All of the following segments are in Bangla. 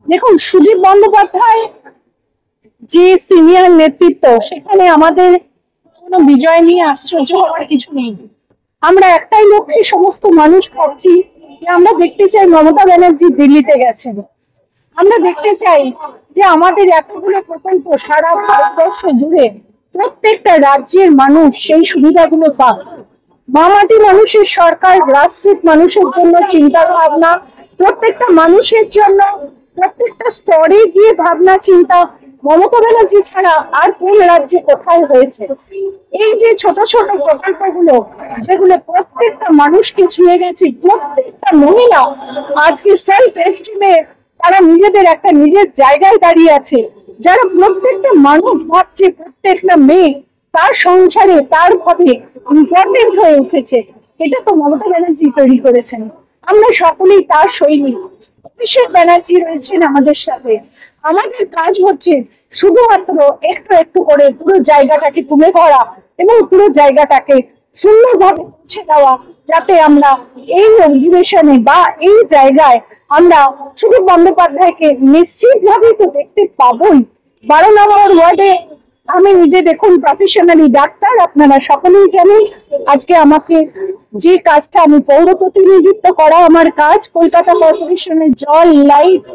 দেখুন, সুদীপ বন্দ্যোপাধ্যায় যে সিনিয়র নেতৃত্ব, সেখানে আমাদের কোনো বিজয় নিয়ে আশ্চর্য হওয়ার কিছু নেই। আমরা একটাই লক্ষ্যে সমস্ত মানুষ ভাবছি যে আমরা দেখতে চাই মমতা ব্যানার্জি দিল্লিতে গেছেন। আমরা দেখতে চাই যে আমাদের এতগুলো প্রকল্প সারা ভারতবর্ষ জুড়ে প্রত্যেকটা রাজ্যের মানুষ সেই সুবিধাগুলো পাক। মামাটি মানুষের সরকার গ্রাসরুট মানুষের জন্য চিন্তা ভাবনা, প্রত্যেকটা মানুষের জন্য প্রত্যেকটা স্তরে গিয়ে ভাবনা চিন্তা মমতা ব্যানার্জি ছাড়া আর কোন রাজ্যে কোথায় হয়েছে। এই যে ছোট ছোট প্রকল্পগুলো, যেগুলো প্রত্যেকটা মানুষকে ছুঁয়ে গেছে, প্রত্যেকটা মহিলা আজকে সেলফ এস্টিমে তারা নিজেদের একটা নিজের জায়গায় দাঁড়িয়ে আছে, যারা প্রত্যেকটা মানুষ ভাবছে প্রত্যেকটা মেয়ে তার সংসারে তার ভাবে ইম্পর্টেন্ট হয়ে উঠেছে। এটা তো মমতা ব্যানার্জি তৈরি করেছেন। আমরা সকলেই তার সৈনিক। অভিষেক ব্যানার্জি রয়েছেন আমাদের সাথে। আমাদের কাজ হচ্ছে শুধুমাত্র একটু একটু করে পুরো জায়গাটাকে তুলে ধরা এবং পুরো জায়গাটাকে সুন্দরভাবে পৌঁছে দেওয়া, যাতে আমরা এই অধিবেশনে বা এই জায়গায় আমরা সুদীপ বন্দ্যোপাধ্যায়কে নিশ্চিতভাবে তো দেখতে পাবোই। 12 নম্বর ওয়ার্ডে আমি নিজে, দেখুন, প্রফেশনালি ডাক্তার, আপনারা সকলেই জানেন। আজকে আমাকে যে কাজটা, আমি পৌর প্রতিনিধিত্ব করা আমার কাজ, কলকাতা কর্পোরেশনের জল, লাইট,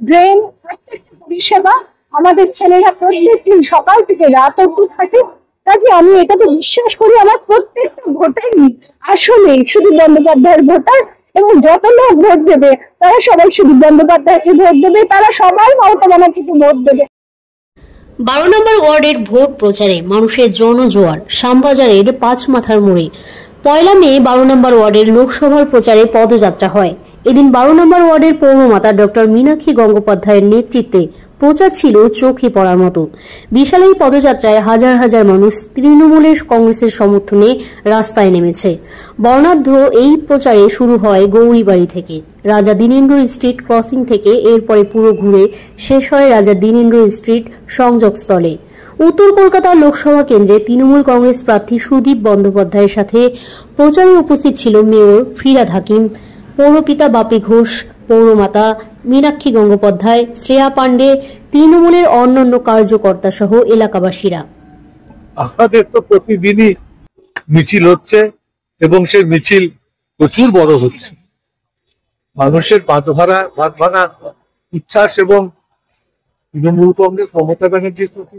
ড্রেন, প্রত্যেকটা পরিষেবা আমাদের ছেলেরা প্রত্যেকদিন সকাল থেকে রাত অবধি থাকে। কাজে আমি এটাতে বিশ্বাস করি আমার প্রত্যেকটা ভোটারই আসলে সুদীপ বন্দ্যোপাধ্যায়ের ভোটার, এবং যত লোক ভোট দেবে তারা সবাই সুদীপ বন্দ্যোপাধ্যায়কে ভোট দেবে, তারা সবাই মমতা ব্যানার্জিকে ভোট দেবে। 12 নম্বর ওয়ার্ডের ভোট প্রচারে মানুষের জনজোয়ার। শ্যামবাজারের 5 মাথার মোড়ে 1 মে 12 নম্বর ওয়ার্ডের লোকসভার প্রচারে পদযাত্রা হয়। এদিন 12 নম্বর ওয়ার্ডের পৌরমাতা ডক্টর মীনাক্ষী গঙ্গোপাধ্যায়ের নেতৃত্বে প্রচার ছিল চোখে পড়ার মতো। বিশাল এই পদযাত্রায় হাজার হাজার মানুষ তৃণমূলের কংগ্রেসের সমর্থনে রাস্তায় নেমেছে। বর্ণাঢ্য এই প্রচারে শুরু হয় গৌরীবাড়ি থেকে, রাজা দীনেন্দ্র স্ট্রিট ক্রসিং থেকে, এরপরে পুরো ঘুরে শেষ হয় রাজা দীনেন্দ্র স্ট্রিট সংযোগস্থলে। উত্তর কলকাতা লোকসভা কেন্দ্রে তৃণমূল কংগ্রেস প্রার্থী সুদীপ বন্দ্যোপাধ্যায়ের সাথে প্রচারে উপস্থিত ছিল মেয়র ফিরহাদ হাকিম, পৌরপিতা বাপি ঘোষ, পৌরমাতা মীনাক্ষী গঙ্গোপাধ্যায়, শ্রেয়া পাণ্ডে, তৃণমূলের অন্যান্য কার্যকর্তা সহ এলাকাবাসীরা। আমাদের তো প্রতিদিনই মিছিল হচ্ছে এবং সেই মিছিল প্রচুর বড় হচ্ছে। মানুষের বাঁধ ভাঙা উচ্ছ্বাস এবং তৃণমূল কংগ্রেস মমতা ব্যানার্জির প্রতি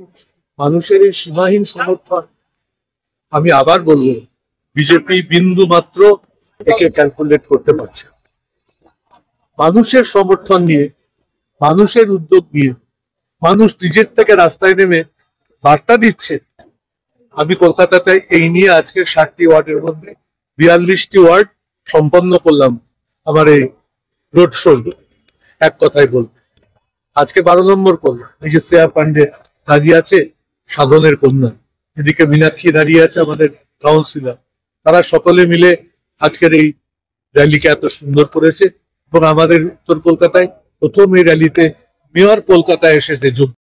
মানুষের এই সীমাহীন সমর্থন, আমি আবার বলবো, বিজেপি বিন্দু মাত্র একে ক্যালকুলেট করতে পারছে। মানুষের সমর্থন নিয়ে, মানুষের উদ্যোগ নিয়ে মানুষ নিজের থেকে রাস্তায় নেমে বার্তা দিচ্ছে। আমি কলকাতাতে এই নিয়ে আজকে 60টি ওয়ার্ডের মধ্যে 42টি ওয়ার্ড সম্পন্ন করলাম আমার এই রোড শো। এক কথায় বলবো, আজকে 12 নম্বর করলাম। এই যে শ্রেয়া পাণ্ডে দাঁড়িয়ে আছে, সাধনের কন্যা, এদিকে মীনাক্ষী দাঁড়িয়ে আছে আমাদের কাউন্সিলর, তারা সকলে মিলে আজকের এই র্যালিকে এত সুন্দর করেছে। এবং আমাদের উত্তর কলকাতায় প্রথম এই র্যালিতে মেয়র কলকাতায় এসে যোগ